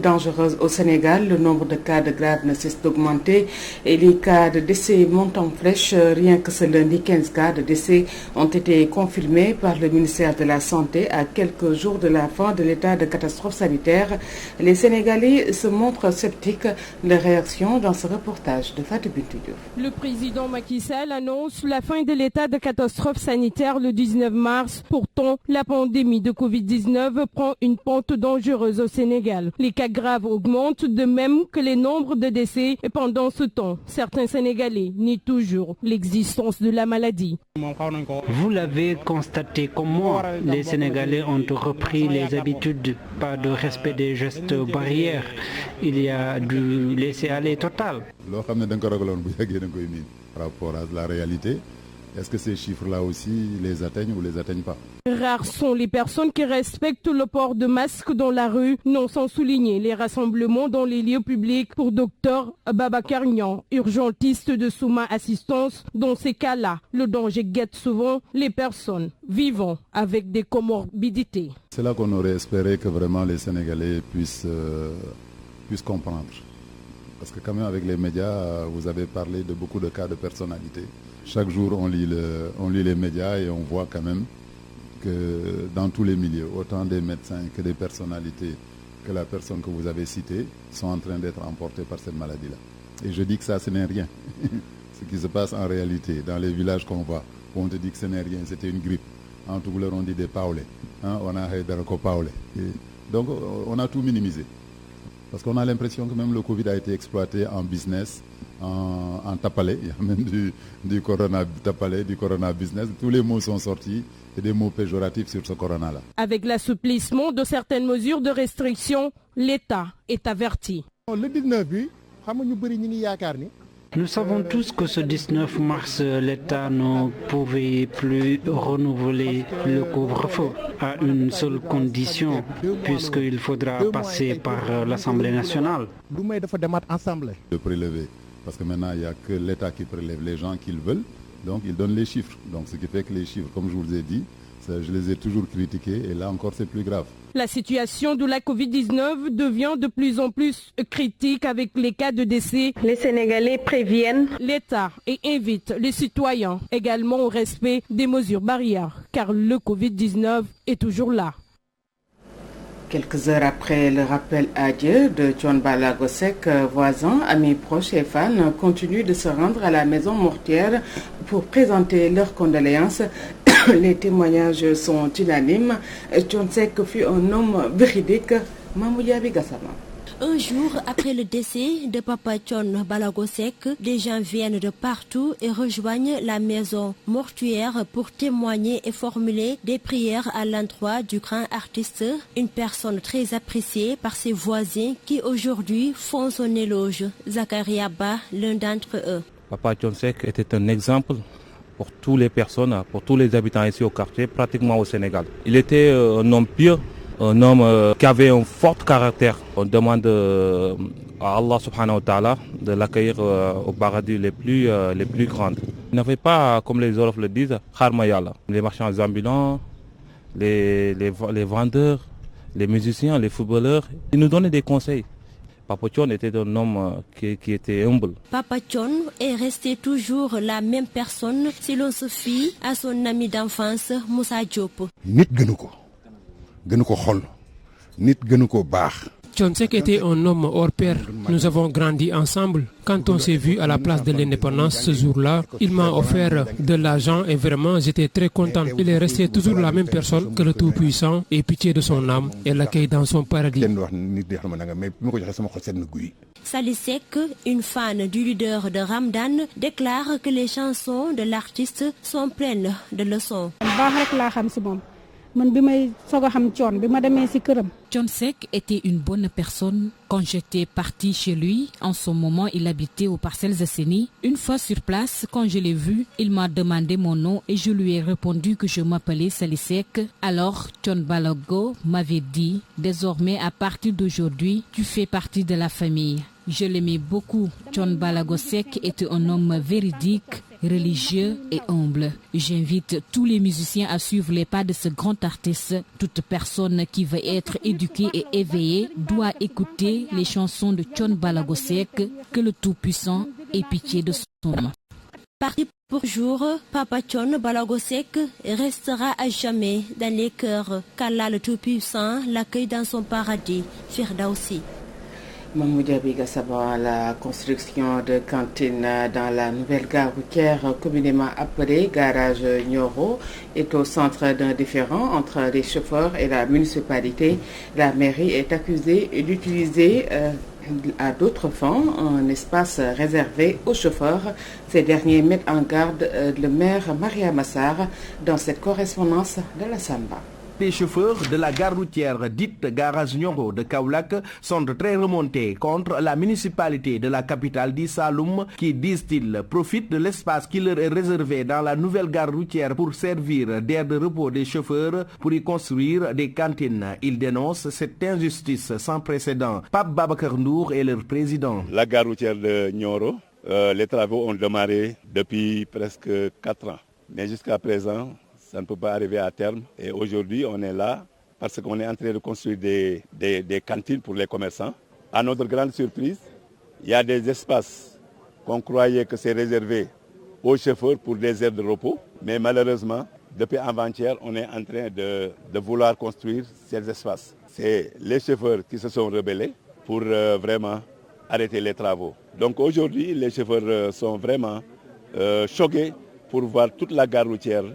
Dangereuse au Sénégal, le nombre de cas de grave ne cesse d'augmenter et les cas de décès montent en flèche. Rien que ce lundi, 15 cas de décès ont été confirmés par le ministère de la Santé à quelques jours de la fin de l'état de catastrophe sanitaire. Les Sénégalais se montrent sceptiques. Les réactions dans ce reportage de Fatou Bintou Diouf. Le président Macky Sall annonce la fin de l'état de catastrophe sanitaire le 19 mars. Pourtant, la pandémie de Covid-19 prend une pente dangereuse au Sénégal. Les cas graves augmentent de même que les nombres de décès et pendant ce temps, certains Sénégalais nient toujours l'existence de la maladie. Vous l'avez constaté comme moi, les Sénégalais ont repris les habitudes, pas de respect des gestes barrières. Il y a du laisser-aller total. Par rapport à la réalité, est-ce que ces chiffres-là aussi les atteignent ou les atteignent pas? Rares sont les personnes qui respectent le port de masque dans la rue, non sans souligner les rassemblements dans les lieux publics pour Dr Babacar Niang, urgentiste de Souma Assistance. Dans ces cas-là, le danger guette souvent les personnes vivant avec des comorbidités. C'est là qu'on aurait espéré que vraiment les Sénégalais puissent comprendre. Parce que quand même avec les médias, vous avez parlé de beaucoup de cas de personnalité. Chaque jour, on lit les médias et on voit quand même que dans tous les milieux, autant des médecins que des personnalités, que la personne que vous avez citée, sont en train d'être emportées par cette maladie-là. Et je dis que ça, ce n'est rien. Ce qui se passe en réalité, dans les villages qu'on voit, où on te dit que ce n'est rien, c'était une grippe. En tout cas, on dit des paolés. On a des paolés. Donc, on a tout minimisé. Parce qu'on a l'impression que même le Covid a été exploité en business, en tapalé. Il y a même du corona tapalé, du corona business. Tous les mots sont sortis et des mots péjoratifs sur ce corona-là. Avec l'assouplissement de certaines mesures de restriction, l'État est averti. Le 19, nous savons tous que ce 19 mars, l'État ne pouvait plus renouveler le couvre-feu à une seule condition, puisqu'il faudra passer par l'Assemblée nationale. De prélever, parce que maintenant il n'y a que l'État qui prélève les gens qu'ils veulent, donc ils donnent les chiffres. Donc ce qui fait que les chiffres, comme je vous ai dit, je les ai toujours critiqués et là encore c'est plus grave. La situation de la Covid-19 devient de plus en plus critique avec les cas de décès. Les Sénégalais préviennent l'État et invitent les citoyens également au respect des mesures barrières car le Covid-19 est toujours là. Quelques heures après le rappel à Dieu de Thione Ballago Seck, voisins, amis proches et fans continuent de se rendre à la maison mortuaire pour présenter leurs condoléances. Les témoignages sont unanimes. Thione Seck fut un homme véridique. Mamoudiabi Gassama. Un jour après le décès de Papa Thione Ballago Seck, des gens viennent de partout et rejoignent la maison mortuaire pour témoigner et formuler des prières à l'endroit du grand artiste, une personne très appréciée par ses voisins qui aujourd'hui font son éloge. Zakaria Ba, l'un d'entre eux. Papa Thione Seck était un exemple pour toutes les personnes, pour tous les habitants ici au quartier, pratiquement au Sénégal. Il était un homme pieux, un homme qui avait un fort caractère. On demande à Allah subhanahu wa ta'ala de l'accueillir au paradis les plus grandes. Il n'avait pas, comme les Olofs le disent, kharmayala. Les marchands ambulants, les vendeurs, les musiciens, les footballeurs, ils nous donnaient des conseils. Papa Thione était un homme qui était humble. Papa Thione est resté toujours la même personne si l'on se fie à son ami d'enfance, Moussa Diop. Thione Seck était un homme hors pair. Nous avons grandi ensemble. Quand on s'est vu à la place de l'indépendance ce jour-là, il m'a offert de l'argent et vraiment j'étais très content. Il est resté toujours la même personne que le Tout-Puissant et pitié de son âme et l'accueille dans son paradis. Sali Seck, une fan du leader de Ramdan, déclare que les chansons de l'artiste sont pleines de leçons. Thione Seck était une bonne personne. Quand j'étais partie chez lui, en ce moment il habitait aux Parcelles Assainies. Une fois sur place, quand je l'ai vu, il m'a demandé mon nom et je lui ai répondu que je m'appelais Sali Seck. Alors Thione Ballago m'avait dit, désormais à partir d'aujourd'hui, tu fais partie de la famille. Je l'aimais beaucoup. Thione Ballago Seck était un homme véridique, religieux et humble. J'invite tous les musiciens à suivre les pas de ce grand artiste. Toute personne qui veut être éduquée et éveillée doit écouter les chansons de Thione Ballago Seck. Que le Tout-Puissant ait pitié de son âme. Parti pour jour, Papa Thione Ballago Seck restera à jamais dans les cœurs. qu'Allah le Tout-Puissant l'accueille dans son paradis. Firdausi. Mahmoud Gassaba, la construction de cantines dans la nouvelle gare routière communément appelée Garage Nioro est au centre d'un différend entre les chauffeurs et la municipalité. La mairie est accusée d'utiliser à d'autres fins un espace réservé aux chauffeurs. Ces derniers mettent en garde le maire Maria Massar dans cette correspondance de la Samba. Les chauffeurs de la gare routière dite Garage Nioro de Kaolack sont très remontés contre la municipalité de la capitale d'Isaloum qui, disent-ils, profite de l'espace qui leur est réservé dans la nouvelle gare routière pour servir d'aire de repos des chauffeurs pour y construire des cantines. Ils dénoncent cette injustice sans précédent. Pape Babacar Ndour est leur président. La gare routière de Nioro, les travaux ont démarré depuis presque 4 ans. Mais jusqu'à présent, ça ne peut pas arriver à terme. Et aujourd'hui, on est là parce qu'on est en train de construire des cantines pour les commerçants. À notre grande surprise, il y a des espaces qu'on croyait que c'est réservé aux chauffeurs pour des aires de repos. Mais malheureusement, depuis avant-hier, on est en train de vouloir construire ces espaces. C'est les chauffeurs qui se sont rebellés pour vraiment arrêter les travaux. Donc aujourd'hui, les chauffeurs sont vraiment choqués pour voir toute la gare routière,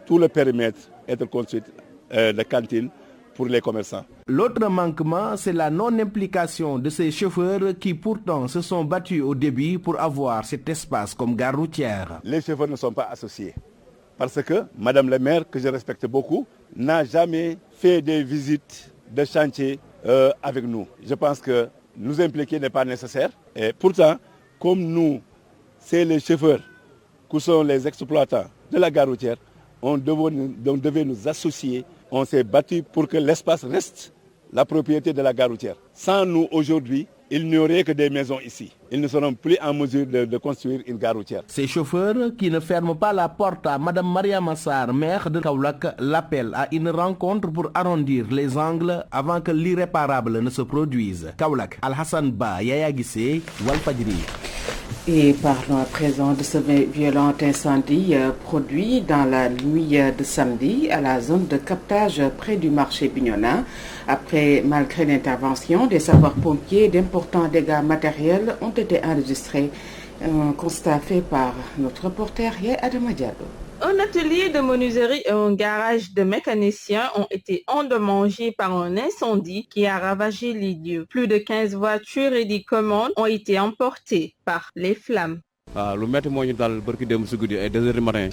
tout le périmètre être construit de cantines pour les commerçants. L'autre manquement, c'est la non-implication de ces chauffeurs qui pourtant se sont battus au début pour avoir cet espace comme gare routière. Les chauffeurs ne sont pas associés parce que Madame le maire, que je respecte beaucoup, n'a jamais fait des visites de chantier avec nous. Je pense que nous impliquer n'est pas nécessaire. Et pourtant, comme nous, c'est les chauffeurs qui sont les exploitants de la gare routière, on devait nous associer. On s'est battu pour que l'espace reste la propriété de la gare routière. Sans nous, aujourd'hui, il n'y aurait que des maisons ici. Ils ne seront plus en mesure de construire une gare routière. Ces chauffeurs qui ne ferment pas la porte à Mme Maria Massar, maire de Kaolack, l'appellent à une rencontre pour arrondir les angles avant que l'irréparable ne se produise. Kaolack, Al-Hassan Ba, Yaya Guissé, Walfadjri. Et parlons à présent de ce violent incendie produit dans la nuit de samedi à la zone de captage près du marché Bignona. Malgré l'intervention des sapeurs-pompiers, d'importants dégâts matériels ont été enregistrés. Un constat fait par notre reporter Adama Diallo. Un atelier de menuiserie et un garage de mécaniciens ont été endommagés par un incendie qui a ravagé les lieux. Plus de 15 voitures et des commandes ont été emportées par les flammes. C'est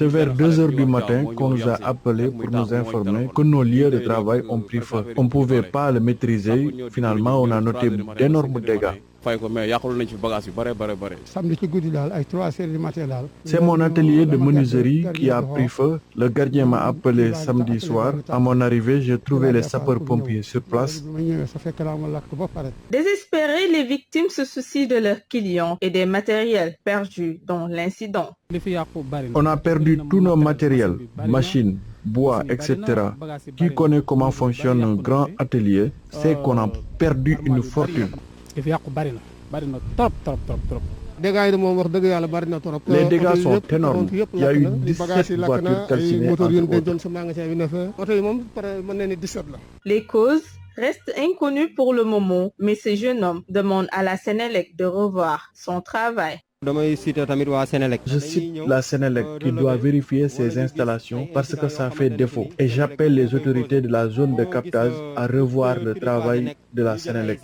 vers 2 heures du matin qu'on nous a appelés pour nous informer que nos lieux de travail ont pris feu. On ne pouvait pas le maîtriser. Finalement, on a noté d'énormes dégâts. C'est mon atelier de menuiserie qui a pris feu. Le gardien m'a appelé samedi soir. À mon arrivée, j'ai trouvé les sapeurs-pompiers sur place. Désespérés, les victimes se soucient de leurs clients et des matériels perdus dans l'incident. On a perdu tous nos matériels, machines, bois, etc. Qui connaît comment fonctionne un grand atelier, c'est qu'on a perdu une fortune. Les dégâts sont énormes. Il y a eu 17 voitures calcinées entre autres. Les causes restent inconnues pour le moment, mais ce jeune homme demande à la Sénélec de revoir son travail. Je cite la Sénélec qui doit vérifier ses installations parce que ça fait défaut. Et j'appelle les autorités de la zone de captage à revoir le travail de la Sénélec.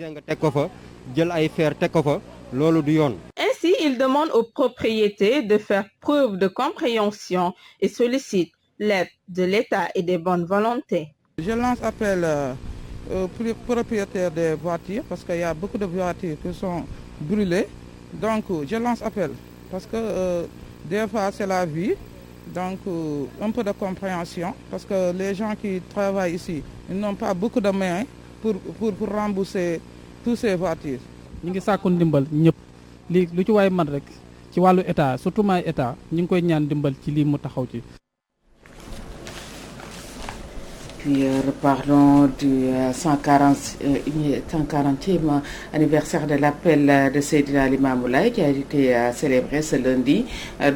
Ainsi, il demande aux propriétés de faire preuve de compréhension et sollicite l'aide de l'État et des bonnes volontés. Je lance appel aux propriétaires des voitures parce qu'il y a beaucoup de voitures qui sont brûlées. Donc, je lance appel parce que des fois, c'est la vie. Donc, un peu de compréhension parce que les gens qui travaillent ici, ils n'ont pas beaucoup de moyens pour rembourser toutes ces voitures. ci wàllu état surtout maay état ñu ngi koy ñaan dimbal ci lii mu taxaw ci. Puis reparlons du 140e anniversaire de l'appel de Seydina Limamou Laye qui a été célébré ce lundi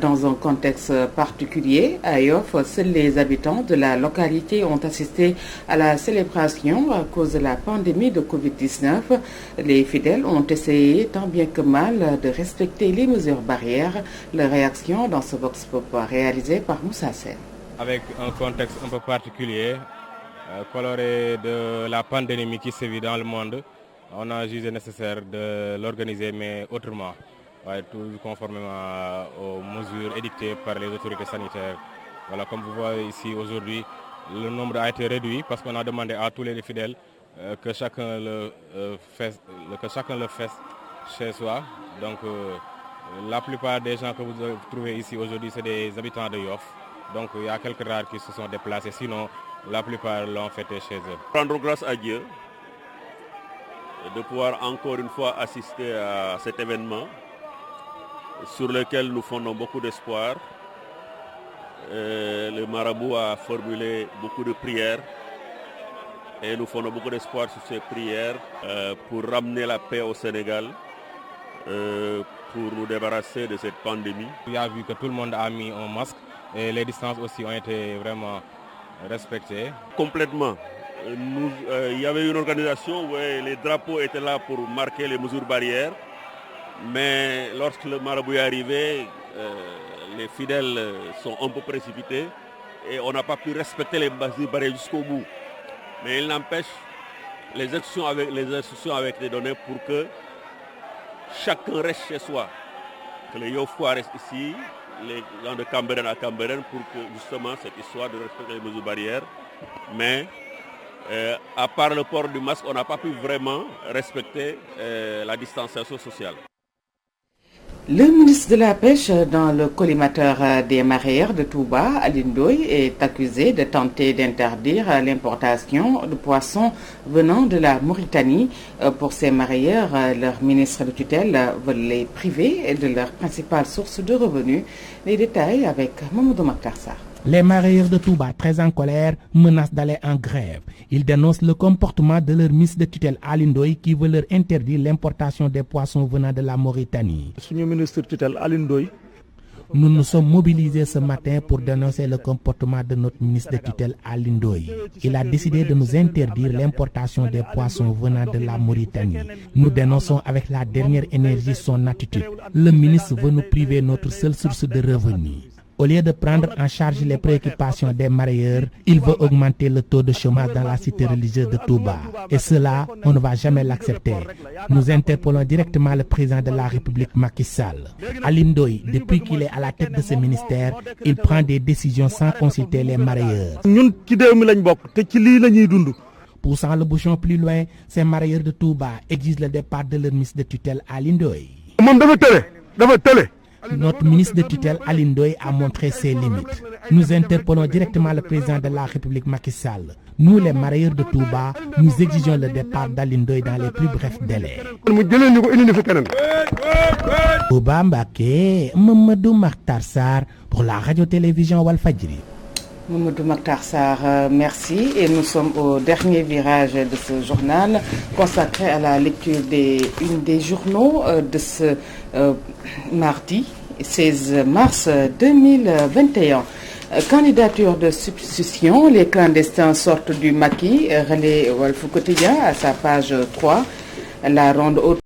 dans un contexte particulier. À Yoff, seuls les habitants de la localité ont assisté à la célébration à cause de la pandémie de Covid-19. Les fidèles ont essayé tant bien que mal de respecter les mesures barrières. Leur réaction dans ce Vox Pop réalisé par Moussa Sène. Avec un contexte un peu particulier, coloré de la pandémie qui sévit dans le monde, on a jugé nécessaire de l'organiser, mais autrement, tout conformément aux mesures édictées par les autorités sanitaires. Voilà, comme vous voyez ici aujourd'hui, le nombre a été réduit parce qu'on a demandé à tous les fidèles que chacun le fasse chez soi. Donc la plupart des gens que vous trouvez ici aujourd'hui, c'est des habitants de Yoff. Donc il y a quelques rares qui se sont déplacés, sinon la plupart l'ont fêté chez eux. Rendre grâce à Dieu de pouvoir encore une fois assister à cet événement sur lequel nous fondons beaucoup d'espoir. Le marabout a formulé beaucoup de prières et nous fondons beaucoup d'espoir sur ces prières pour ramener la paix au Sénégal, pour nous débarrasser de cette pandémie. Il a vu que tout le monde a mis un masque et les distances aussi ont été vraiment respectées. Complètement. Il y avait une organisation où les drapeaux étaient là pour marquer les mesures barrières, mais lorsque le marabout est arrivé, les fidèles sont un peu précipités et on n'a pas pu respecter les mesures barrières jusqu'au bout. Mais il n'empêche, les instructions avaient été données pour que chacun reste chez soi, que les Yoffois restent ici, les gens de Cambérène à Cambérène, pour que justement cette histoire de respecter les mesures barrières. Mais à part le port du masque, on n'a pas pu vraiment respecter la distanciation sociale. Le ministre de la Pêche dans le collimateur des mareyeurs de Touba, Alioune Ndoye, est accusé de tenter d'interdire l'importation de poissons venant de la Mauritanie. Pour ces mareyeurs, leur ministre de tutelle veut les priver de leur principale source de revenus. Les détails avec Mamadou Makhtar Sarr. Les mareyeurs de Touba, très en colère, menacent d'aller en grève. Ils dénoncent le comportement de leur ministre de tutelle Alioune Ndoye qui veut leur interdire l'importation des poissons venant de la Mauritanie. Nous nous sommes mobilisés ce matin pour dénoncer le comportement de notre ministre de tutelle Alioune Ndoye. Il a décidé de nous interdire l'importation des poissons venant de la Mauritanie. Nous dénonçons avec la dernière énergie son attitude. Le ministre veut nous priver de notre seule source de revenus. Au lieu de prendre en charge les préoccupations des mareyeurs, il veut augmenter le taux de chômage dans la cité religieuse de Touba. Et cela, on ne va jamais l'accepter. Nous interpellons directement le président de la République, Macky Sall. Alioune Ndoye, depuis qu'il est à la tête de ce ministère, il prend des décisions sans consulter les mareyeurs. Poussant le bouchon plus loin, ces mareyeurs de Touba exigent le départ de leur ministre de tutelle Alioune Ndoye. Notre ministre de tutelle Alioune Ndoye a montré ses limites. Nous interpellons directement le président de la République Macky Sall. Nous, les mareyeurs de Touba, nous exigeons le départ d'Alioune Ndoye dans les plus brefs délais. Touba Mbacké, Mamadou Makhtar Sarr pour la radio-télévision Walfadjri. Mamadou Makhtar Sarr, merci. Et nous sommes au dernier virage de ce journal consacré à la lecture une des journaux de ce mardi 16 mars 2021. Candidature de substitution, les clandestins sortent du maquis, relais Walf Quotidien à sa page 3. La ronde haute